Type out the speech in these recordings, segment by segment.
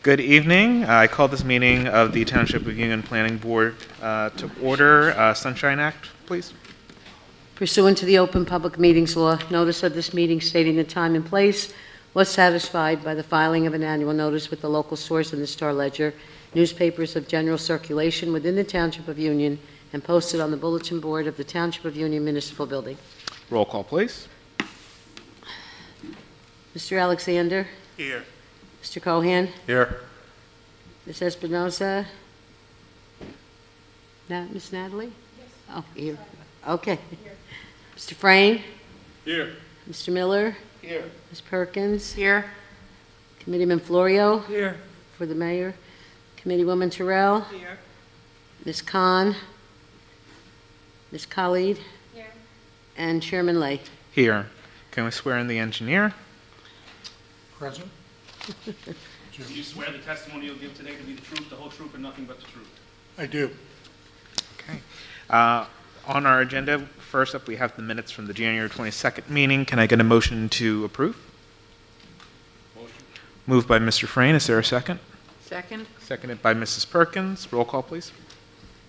Good evening. I call this meeting of the Township of Union Planning Board to order. Sunshine Act, please. Pursuant to the Open Public Meetings Law, notice of this meeting stating the time and place was satisfied by the filing of an annual notice with the local source in the Star Ledger, newspapers of general circulation within the Township of Union, and posted on the bulletin board of the Township of Union Municipal Building. Roll call, please. Mr. Alexander? Here. Mr. Cohan? Here. Ms. Espinoza? Ms. Natalie? Yes. Oh, here. Okay. Here. Mr. Frayne? Here. Mr. Miller? Here. Ms. Perkins? Here. Committeeman Florio? Here. For the mayor. Committeewoman Terrell? Here. Ms. Khan? Ms. Khalid? Here. And Chairman Lay. Here. Can we swear in the engineer? Present. Do you swear the testimony you'll give today to be the truth, the whole truth, and nothing but the truth? I do. Okay. On our agenda, first up, we have the minutes from the January 22nd meeting. Can I get a motion to approve? Motion. Moved by Mr. Frayne. Is there a second? Second. Seconded by Mrs. Perkins. Roll call, please.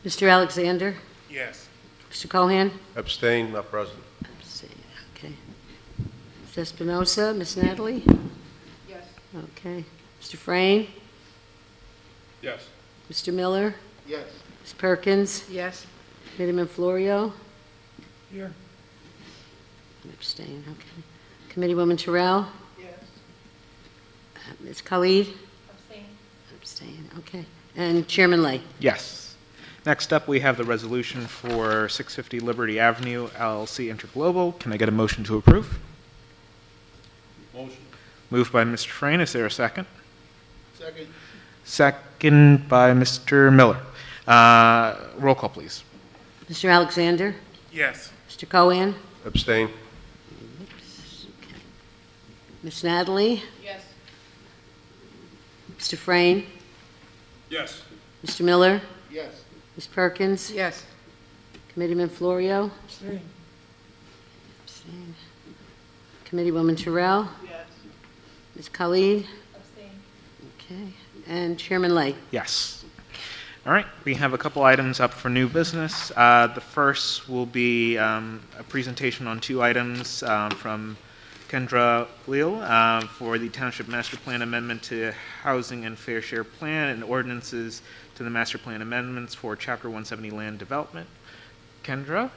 Mr. Alexander? Yes. Mr. Cohan? Abstain, not present. Okay. Ms. Espinoza? Ms. Natalie? Yes. Okay. Mr. Frayne? Yes. Mr. Miller? Yes. Ms. Perkins? Yes. Committeeman Florio? Here. Abstain, okay. Committeewoman Terrell? Yes. Ms. Khalid? Abstain. Abstain, okay. And Chairman Lay. Yes. Next up, we have the resolution for 650 Liberty Avenue, LLC Interglobal. Can I get a motion to approve? Motion. Moved by Mr. Frayne. Is there a second? Second. Second by Mr. Miller. Roll call, please. Mr. Alexander? Yes. Mr. Cohan? Abstain. Ms. Natalie? Yes. Mr. Frayne? Yes. Mr. Miller? Yes. Ms. Perkins? Yes. Committeeman Florio? Abstain. Abstain. Committeewoman Terrell? Yes. Ms. Khalid? Abstain. Okay. And Chairman Lay. Yes. All right, we have a couple items up for new business. The first will be a presentation on two items from Kendra Leal for the Township Master Plan Amendment to Housing and Fair Share Plan and ordinances to the Master Plan Amendments for Chapter 170 Land Development. Kendra,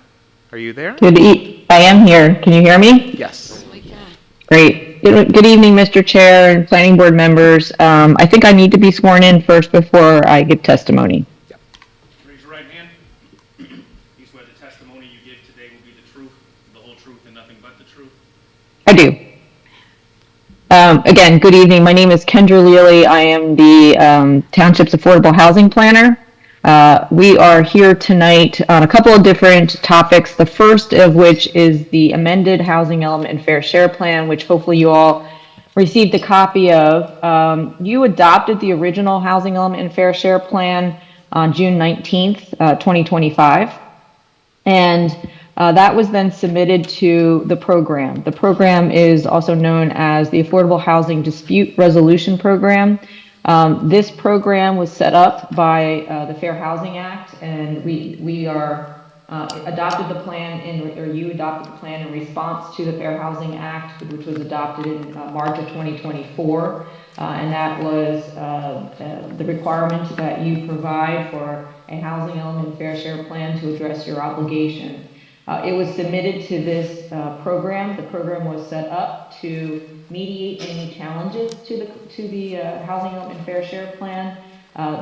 are you there? I am here. Can you hear me? Yes. Great. Good evening, Mr. Chair and Planning Board members. I think I need to be sworn in first before I give testimony. Raise your right hand. You swear the testimony you give today will be the truth, the whole truth, and nothing but the truth? I do. Again, good evening. My name is Kendra Lealy. I am the Township's Affordable Housing Planner. We are here tonight on a couple of different topics, the first of which is the amended Housing Element and Fair Share Plan, which hopefully you all received a copy of. You adopted the original Housing Element and Fair Share Plan on June 19th, 2025, and that was then submitted to the program. The program is also known as the Affordable Housing Dispute Resolution Program. This program was set up by the Fair Housing Act, and we adopted the plan you adopted the plan in response to the Fair Housing Act, which was adopted in March of 2024, and that was the requirement that you provide for a housing element fair share plan to address your obligation. It was submitted to this program. The program was set up to mediate any challenges to the Housing Element Fair Share Plan.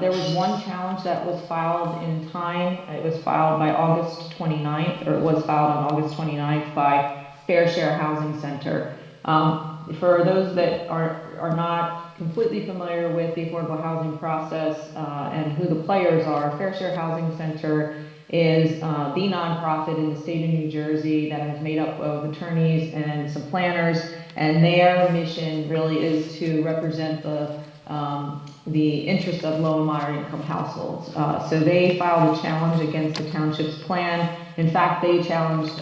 There was one challenge that was filed in time. It was filed by August 29th, or it was filed on August 29th by Fair Share Housing Center. For those that are not completely familiar with the affordable housing process and who the players are, Fair Share Housing Center is the nonprofit in the state of New Jersey that is made up of attorneys and some planners, and their mission really is to represent the interest of low and moderate income households. So they filed a challenge against the township's plan. In fact, they challenged,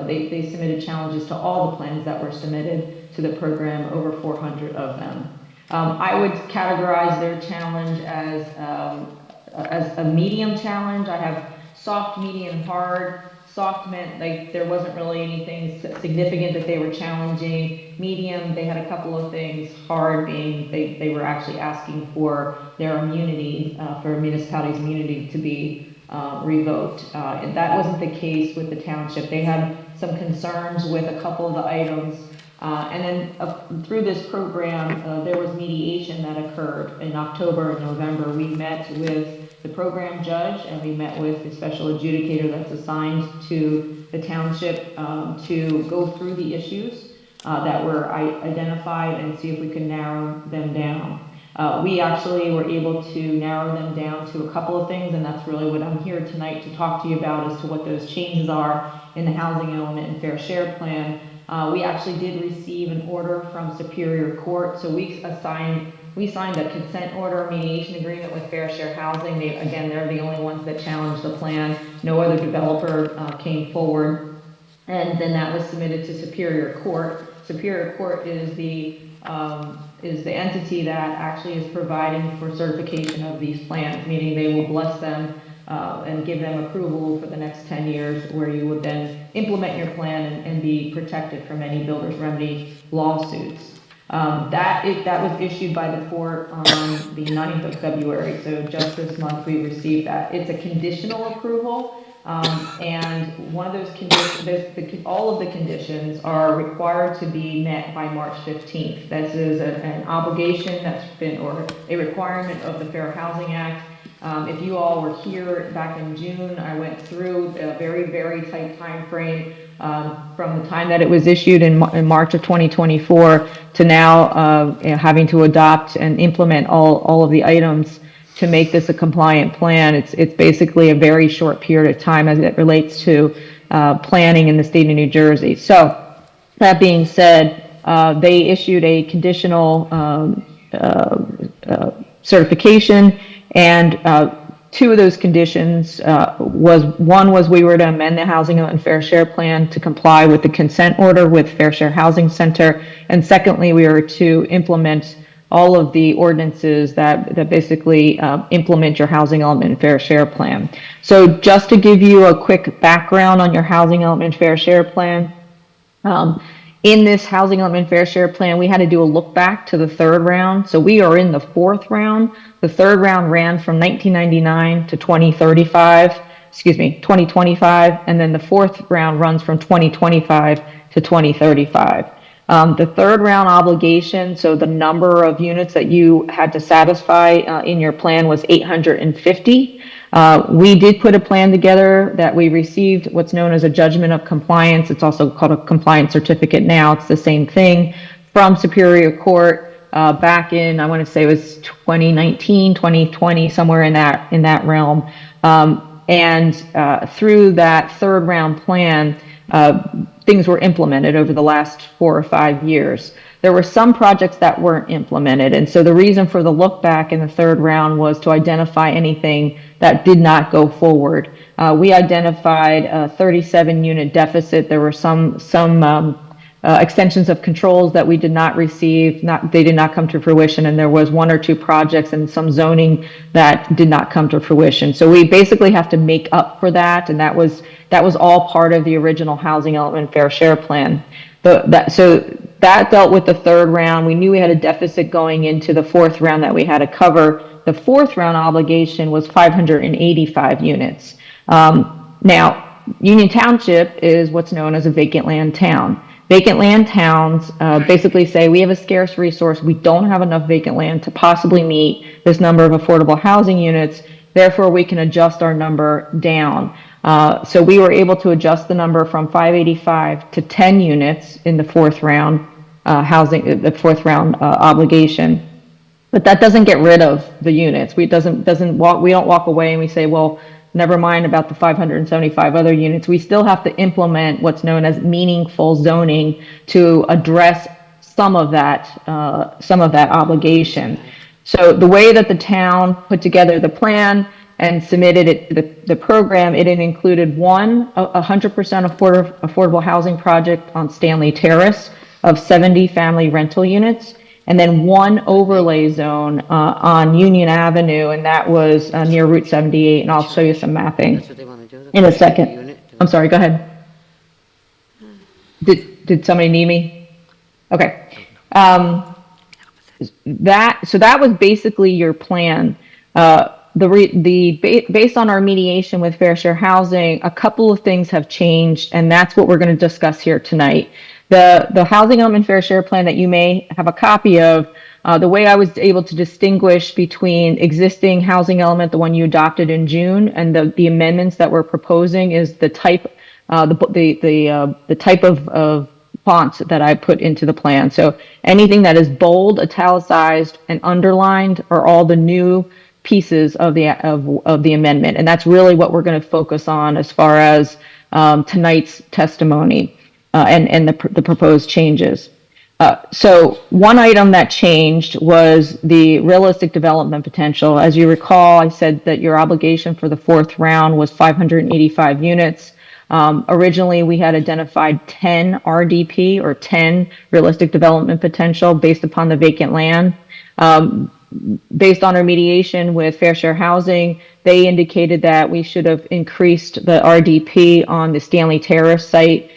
they submitted challenges to all the plans that were submitted to the program, over 400 of them. I would categorize their challenge as a medium challenge. I have soft, medium, hard. Soft meant like there wasn't really anything significant that they were challenging. Medium, they had a couple of things. Hard being they were actually asking for their immunity, for a municipality's immunity to be revoked. And that wasn't the case with the township. They had some concerns with a couple of the items. And then through this program, there was mediation that occurred in October and November. We met with the program judge and we met with the special adjudicator that's assigned to the township to go through the issues that were identified and see if we could narrow them down. We actually were able to narrow them down to a couple of things, and that's really what I'm here tonight to talk to you about as to what those changes are in the housing element and fair share plan. We actually did receive an order from Superior Court, so we signed a consent order mediation agreement with Fair Share Housing. They're the only ones that challenged the plan. No other developer came forward. And then that was submitted to Superior Court. Superior Court is the entity that actually is providing for certification of these plans, meaning they will bless them and give them approval for the next 10 years, where you would then implement your plan and be protected from any builder's remedy lawsuits. That was issued by the court on the 9th of February, so just this month we received that. It's a conditional approval, and one of those conditions, all of the conditions are required to be met by March 15th. This is an obligation that's been, or a requirement of the Fair Housing Act. If you all were here back in June, I went through a very, very tight time frame from the time that it was issued in March of 2024 to now having to adopt and implement all of the items to make this a compliant plan. It's basically a very short period of time as it relates to planning in the state of New Jersey. So that being said, they issued a conditional certification, and two of those conditions was we were to amend the housing and fair share plan to comply with the consent order with Fair Share Housing Center, and secondly, we were to implement all of the ordinances that basically implement your housing element and fair share plan. So just to give you a quick background on your housing element and fair share plan, in this housing element and fair share plan, we had to do a look back to the third round. So we are in the fourth round. The third round ran from 1999 to 2025, and then the fourth round runs from 2025 to 2035. The third round obligation, so the number of units that you had to satisfy in your plan was 850. We did put a plan together that we received what's known as a judgment of compliance. It's also called a compliance certificate now. It's the same thing, from Superior Court back in, I want to say it was 2019, 2020, somewhere in that realm. Through that third round plan, things were implemented over the last 4 or 5 years. There were some projects that weren't implemented, and so the reason for the look back in the third round was to identify anything that did not go forward. We identified a 37 unit deficit. There were some extensions of controls that we did not receive. They did not come to fruition, and there was 1 or 2 projects and some zoning that did not come to fruition. So we basically have to make up for that, and that was all part of the original housing element fair share plan. So that dealt with the third round. We knew we had a deficit going into the fourth round that we had to cover. The fourth round obligation was 585 units. Now, Union Township is what's known as a vacant land town. Vacant land towns basically say we have a scarce resource. We don't have enough vacant land to possibly meet this number of affordable housing units. Therefore, we can adjust our number down. So we were able to adjust the number from 585 to 10 units in the fourth round obligation. But that doesn't get rid of the units. We don't walk away and we say, well, never mind about the 575 other units. We still have to implement what's known as meaningful zoning to address some of that obligation. So the way that the town put together the plan and submitted it, the program, it included 100% affordable housing project on Stanley Terrace of 70 family rental units. and then one overlay zone on Union Avenue, and that was near Route 78, and I'll show you some mapping That's what they want to do? in a Unit? second. I'm sorry, go ahead. Did somebody need me? Okay. So that was basically your plan. Based on our mediation with Fair Share Housing, a couple of things have changed, and that's what we're going to discuss here tonight. The housing element fair share plan that you may have a copy of, the way I was able to distinguish between existing housing element, the one you adopted in June, and the amendments that we're proposing is the type, the type of font that I put into the plan. So anything that is bold, italicized, and underlined are all the new pieces of the amendment, and that's really what we're going to focus on as far as tonight's testimony and the proposed changes. So one item that changed was the realistic development potential. As you recall, I said that your obligation for the fourth round was 585 units. Originally, we had identified 10 RDP, or 10 realistic development potential, based upon the vacant land. Based on our mediation with Fair Share Housing, they indicated that we should have increased the RDP on the Stanley Terrace site,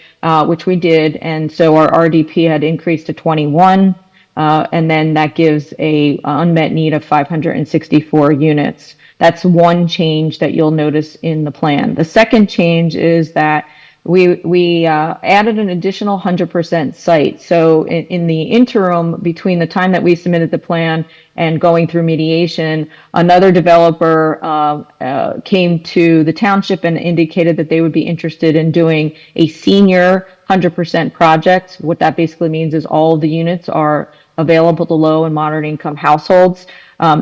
which we did, and so our RDP had increased to 21, and then that gives a unmet need of 564 units. That's one change that you'll notice in the plan. The second change is that we added an additional 100% site. So in the interim, between the time that we submitted the plan and going through mediation, another developer came to the township and indicated that they would be interested in doing a senior 100% project. What that basically means is all of the units are available to low and moderate income households.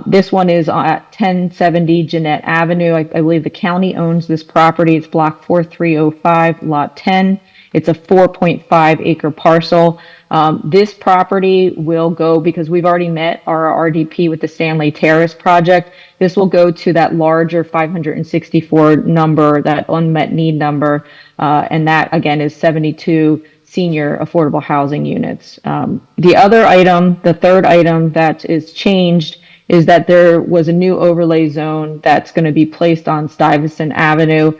This one is at 1070 Jeanette Avenue. I believe the county owns this property. It's block 4305, lot 10. It's a 4.5 acre parcel. This property will go, because we've already met our RDP with the Stanley Terrace project, this will go to that larger 564 number, that unmet need number, and that again is 72 senior affordable housing units. The other item, the third item that is changed, is that there was a new overlay zone that's going to be placed on Stuyvesant Avenue.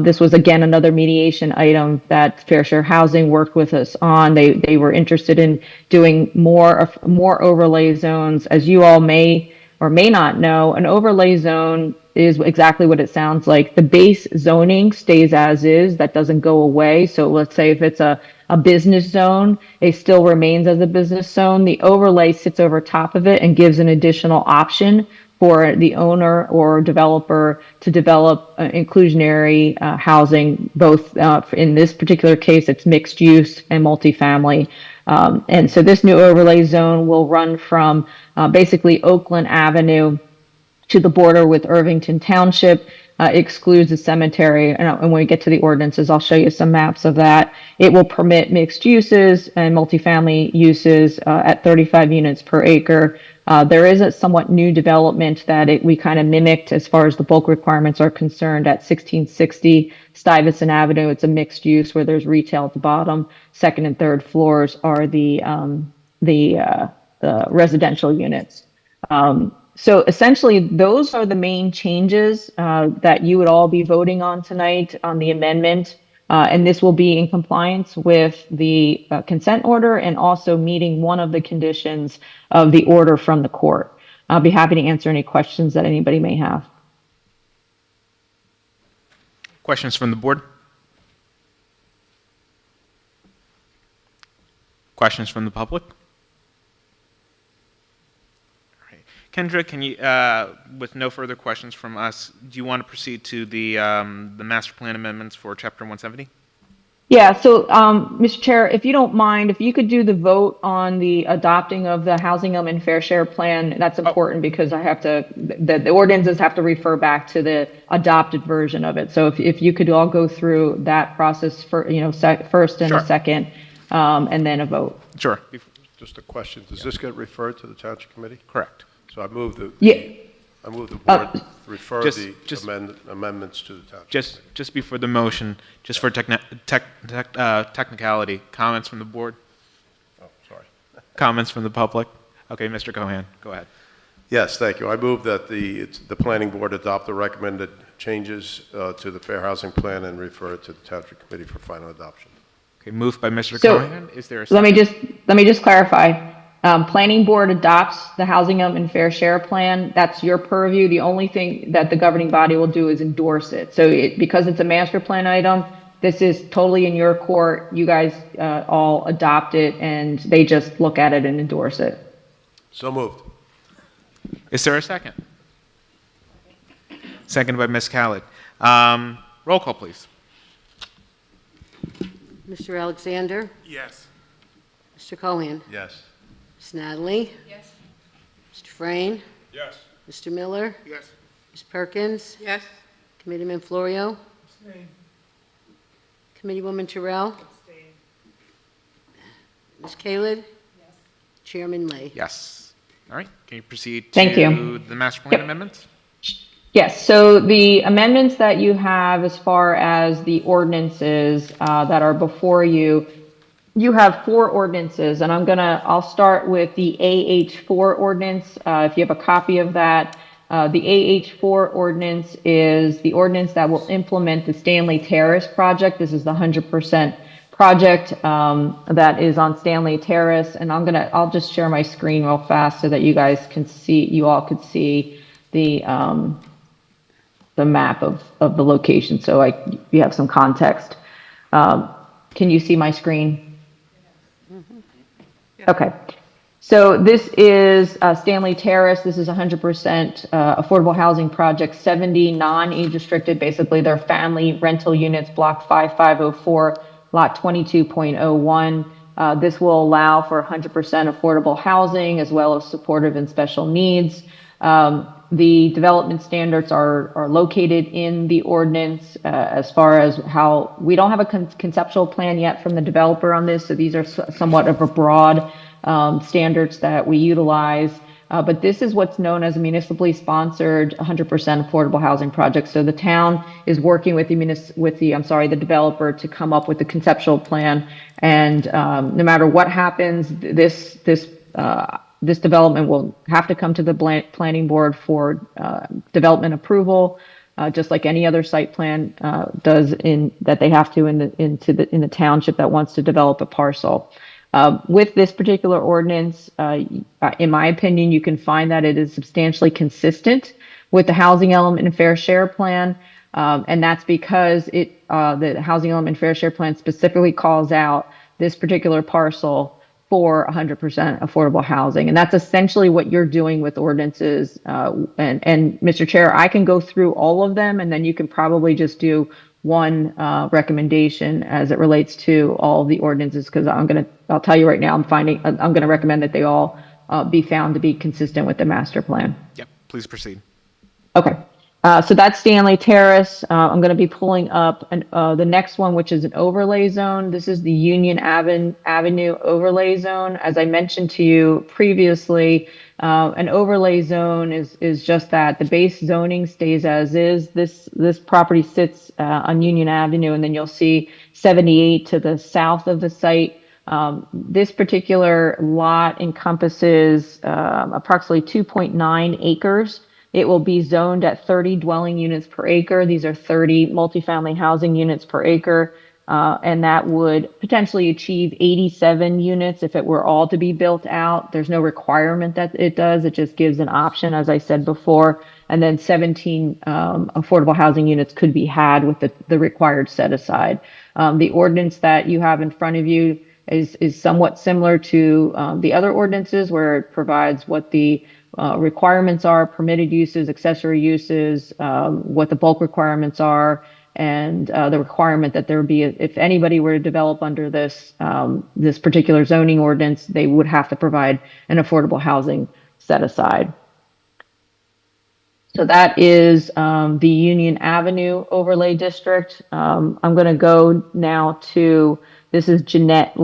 This was, again, another mediation item that Fair Share Housing worked with us on. They were interested in doing more overlay zones. As you all may or may not know, an overlay zone is exactly what it sounds like. The base zoning stays as is. That doesn't go away. So let's say if it's a business zone, it still remains as a business zone. The overlay sits over top of it and gives an additional option for the owner or developer to develop inclusionary housing, both in this particular case, it's mixed use and multifamily. And so this new overlay zone will run from basically Oakland Avenue to the border with Irvington Township. Excludes the cemetery, and when we get to the ordinances, I'll show you some maps of that. It will permit mixed uses and multifamily uses at 35 units per acre. There is a somewhat new development that we kind of mimicked as far as the bulk requirements are concerned at 1660 Stuyvesant Avenue. It's a mixed use where there's retail at the bottom. Second and third floors are the residential units. So essentially, those are the main changes that you would all be voting on tonight on the amendment. And this will be in compliance with the consent order and also meeting one of the conditions of the order from the court. I'll be happy to answer any questions that anybody may have. Questions from the board? Questions from the public? Kendra, can you, with no further questions from us, do you want to proceed to the master plan amendments for Chapter 170? Yeah, so, Mr. Chair, if you don't mind, if you could do the vote on the adopting of the housing element fair share plan, that's important because I have to, the ordinances have to refer back to the adopted version of it. So if you could all go through that process for, first and Sure. a second, and then a vote. Sure. Just a question, does this get referred to the Township Committee? Correct. So I move the board refer Just- the just- amendments to the Township. Just before the motion, just for technicality, comments from the board? Oh, sorry. Comments from the public? Okay, Mr. Cohan, go ahead. Yes, thank you. I move that the planning board adopt the recommended changes to the fair housing plan and refer it to the township committee for final adoption. Okay, moved by Mr. So, Cohan. Is there a Let second? me just clarify. Planning board adopts the housing element and fair share plan. That's your purview. The only thing that the governing body will do is endorse it. So because it's a master plan item, this is totally in your court. You guys all adopt it and they just look at it and endorse it. So moved. Is there a second? Second by Ms. Khaled. Roll call, please. Mr. Alexander? Yes. Mr. Cohan? Yes. Ms. Natalie? Yes. Mr. Frame? Yes. Mr. Miller? Yes. Ms. Perkins? Yes. Committeeman Florio? Committeewoman Terrell? Ms. Kalid? Chairman Lay? Yes. All right, can you proceed Thank to you. the master plan Yep. amendments? Yes, so the amendments that you have as far as the ordinances that are before you, you have 4 ordinances, and I'll start with the AH4 ordinance. If you have a copy of that, the AH4 ordinance is the ordinance that will implement the Stanley Terrace project. This is the 100% project that is on Stanley Terrace, and I'll just share my screen real fast so that you guys can see, you all could see the map of the location, so you have some context. Can you see my screen? Okay. So this is Stanley Terrace. This is 100% affordable housing project, 70 non-age restricted. Basically, they're family rental units, block 5504, lot 22.01. This will allow for 100% affordable housing as well as supportive and special needs. The development standards are located in the ordinance as far as how we don't have a conceptual plan yet from the developer on this. So these are somewhat of a broad standards that we utilize. But this is what's known as a municipally sponsored 100% affordable housing project. So the town is working with the developer to come up with the conceptual plan. And no matter what happens, this development will have to come to the planning board for development approval, just like any other site plan does that they have to in the township that wants to develop a parcel. With this particular ordinance, in my opinion, you can find that it is substantially consistent with the housing element and fair share plan, and that's because the housing element and fair share plan specifically calls out this particular parcel for 100% affordable housing. And that's essentially what you're doing with ordinances. And Mr. Chair, I can go through all of them, and then you can probably just do one recommendation as it relates to all of the ordinances, because I'll tell you right now, I'm going to recommend that they all be found to be consistent with the master plan. Yep, please proceed. Okay. So that's Stanley Terrace. I'm going to be pulling up the next one, which is an overlay zone. This is the Union Avenue overlay zone. As I mentioned to you previously, an overlay zone is just that. The base zoning stays as is. This property sits on Union Avenue, and then you'll see 78 to the south of the site. This particular lot encompasses approximately 2.9 acres. It will be zoned at 30 dwelling units per acre. These are 30 multifamily housing units per acre, and that would potentially achieve 87 units if it were all to be built out. There's no requirement that it does. It just gives an option, as I said before, and then 17 affordable housing units could be had with the required set aside. The ordinance that you have in front of you is somewhat similar to the other ordinances, where it provides what the requirements are, permitted uses, accessory uses, what the bulk requirements are, and the requirement that there be, if anybody were to develop under this particular zoning ordinance, they would have to provide an affordable housing set aside. So that is the Union Avenue overlay district. I'm going to go now to, this is Jeanette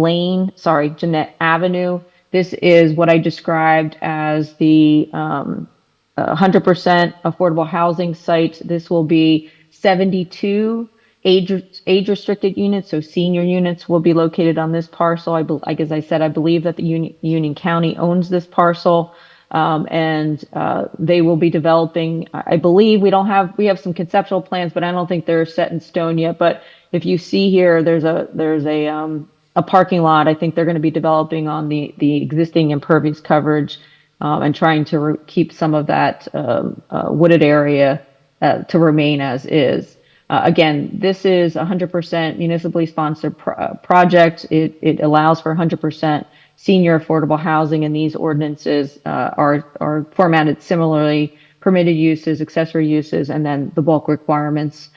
Avenue. This is what I described as the 100% affordable housing site. This will be 72 age-restricted units, so senior units will be located on this parcel. Like as I said, I believe that the Union County owns this parcel, and they will be developing. I believe we have some conceptual plans, but I don't think they're set in stone yet. But if you see here, there's a parking lot. I think they're going to be developing on the existing impervious coverage, and trying to keep some of that wooded area to remain as is. Again, this is 100% municipally sponsored project. It allows for 100% senior affordable housing, and these ordinances are formatted similarly: permitted uses, accessory uses, and then the bulk requirements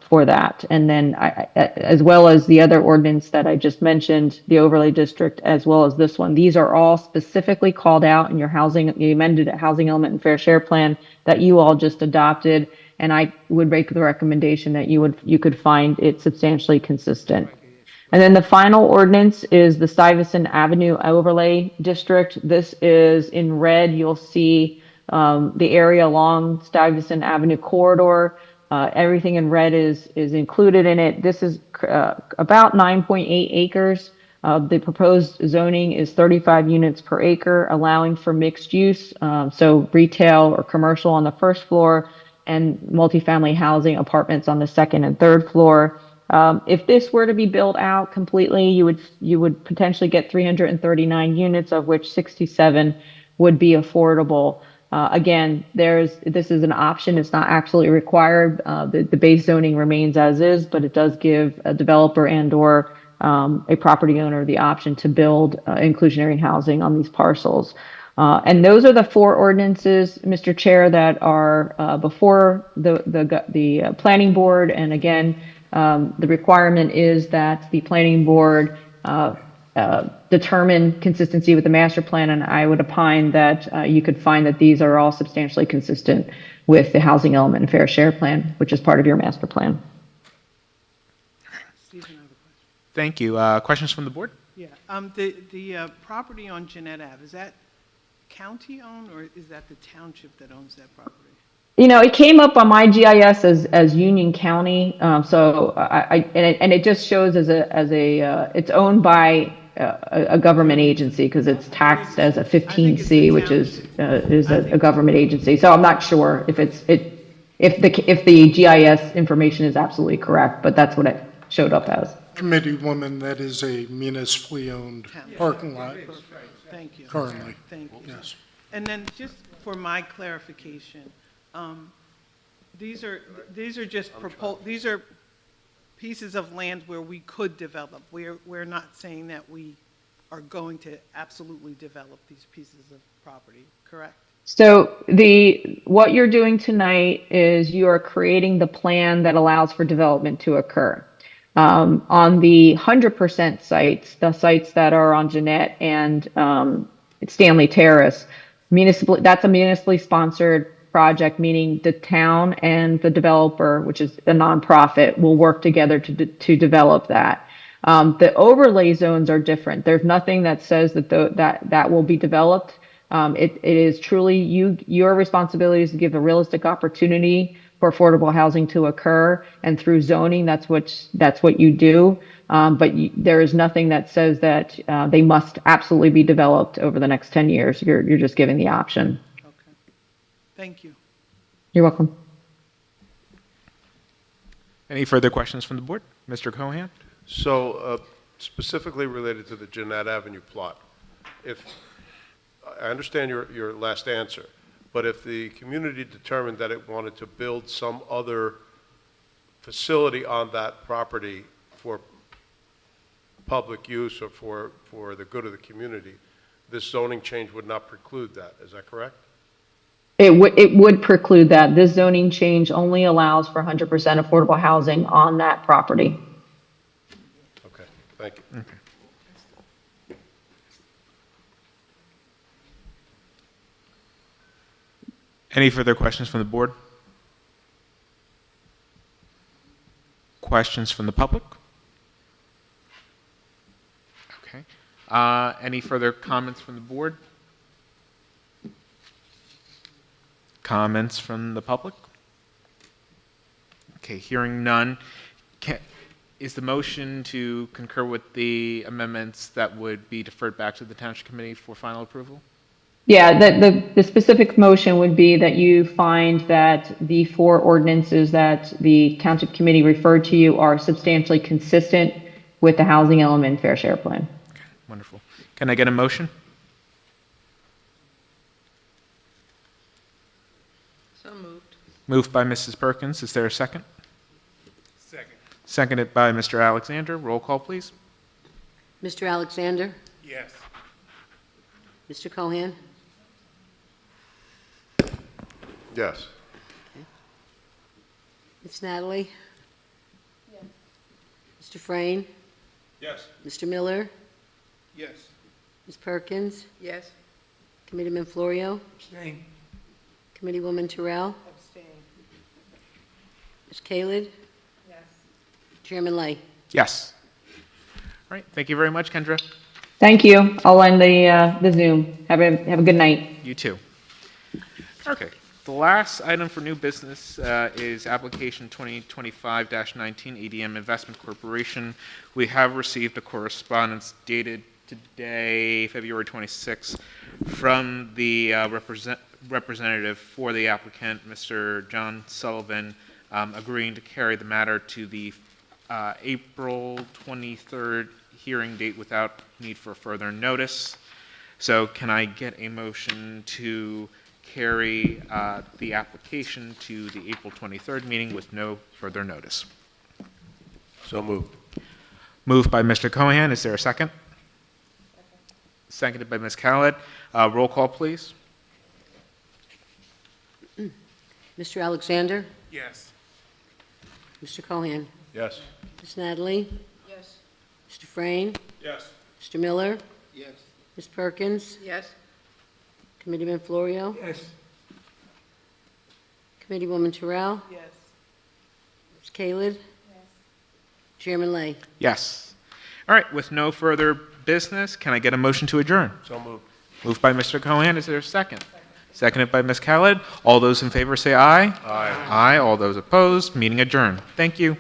for that. And then as well as the other ordinance that I just mentioned, the overlay district, as well as this one, these are all specifically called out in your the amended housing element and fair share plan that you all just adopted. And I would make the recommendation that you could find it substantially consistent. And then the final ordinance is the Stuyvesant Avenue Overlay District. This is in red. You'll see the area along Stuyvesant Avenue corridor. Everything in red is included in it. This is about 9.8 acres. The proposed zoning is 35 units per acre, allowing for mixed use, so retail or commercial on the first floor, and multifamily housing apartments on the second and third floor. If this were to be built out completely, you would potentially get 339 units, of which 67 would be affordable. Again, this is an option. It's not actually required. The base zoning remains as is, but it does give a developer and/or a property owner the option to build inclusionary housing on these parcels. And those are the four ordinances, Mr. Chair, that are before the planning board. And again, the requirement is that the planning board determine consistency with the master plan, and I would opine that you could find that these are all substantially consistent with the housing element and fair share plan, which is part of your master plan. Stephen, I have a question. Thank you. Questions from the board? Yeah, the property on Jeanette Ave, is that county-owned, or is that the township that owns that property? You know, it came up on my GIS as Union County, so it just shows as it's owned by a government agency because it's taxed as a 15C, which is a government agency. So I'm not sure if if the GIS information is absolutely correct, but that's what it showed up as. Committee woman, that is a municipally owned parking lot Thank you. currently. Thank you. Yes. And then just for my clarification, these are just these are pieces of land where we could develop. We're not saying that we are going to absolutely develop these pieces of property, correct? So what you're doing tonight is you are creating the plan that allows for development to occur. On the 100% sites, the sites that are on Jeanette and Stanley Terrace, that's a municipally sponsored project, meaning the town and the developer, which is a nonprofit, will work together to develop that. The overlay zones are different. There's nothing that says that will be developed. It is truly your responsibility is to give a realistic opportunity for affordable housing to occur, and through zoning, that's what you do. But there is nothing that says that they must absolutely be developed over the next 10 years. You're just giving the option. Okay. Thank you. You're welcome. Any further questions from the board? Mr. Cohan? So specifically related to the Jeanette Avenue plot, if I understand your last answer, but if the community determined that it wanted to build some other facility on that property for public use or for the good of the community, this zoning change would not preclude that. Is that correct? It would preclude that. This zoning change only allows for 100% affordable housing on that property. Okay, thank you. Okay. Any further questions from the board? Questions from the public? Okay. Any further comments from the board? Comments from the public? Okay, hearing none. Is the motion to concur with the amendments that would be deferred back to the Township Committee for final approval? Yeah, the specific motion would be that you find that the 4 ordinances that the Township Committee referred to you are substantially consistent with the Housing Element Fair Share Plan. Wonderful. Can I get a motion? So moved. Moved by Mrs. Perkins. Is there a second? Second. Seconded by Mr. Alexander. Roll call, please. Mr. Alexander? Yes. Mr. Cohan? Yes. Ms. Natalie? Mr. Frayne? Yes. Mr. Miller? Yes. Ms. Perkins? Yes. Committeeman Florio? Abstain. Committeewoman Terrell? Abstain. Ms. Kalid? Yes. Chairman Lay? Yes. All right. Thank you very much, Kendra. Thank you. I'll end the Zoom. Have a good night. You too. Okay. The last item for new business is application 2025-19 ADM Investment Corporation. We have received a correspondence dated today, February 26, from the representative for the applicant, Mr. John Sullivan, agreeing to carry the matter to the April 23rd hearing date without need for further notice. So can I get a motion to carry the application to the April 23rd meeting with no further notice? So moved. Moved by Mr. Cohan. Is there a second? Seconded by Ms. Khaled. Roll call, please. Mr. Alexander? Yes. Mr. Cohan? Yes. Ms. Natalie? Yes. Mr. Frayne? Yes. Mr. Miller? Yes. Ms. Perkins? Yes. Committeeman Florio? Yes. Committeewoman Terrell? Yes. Ms. Kalid? Chairman Lay? Yes. All right. With no further business, can I get a motion to adjourn? So moved. Moved by Mr. Cohan. Is there a second? Seconded by Ms. Khaled. All those in favor say aye. Aye. Aye. All those opposed. Meeting adjourned. Thank you.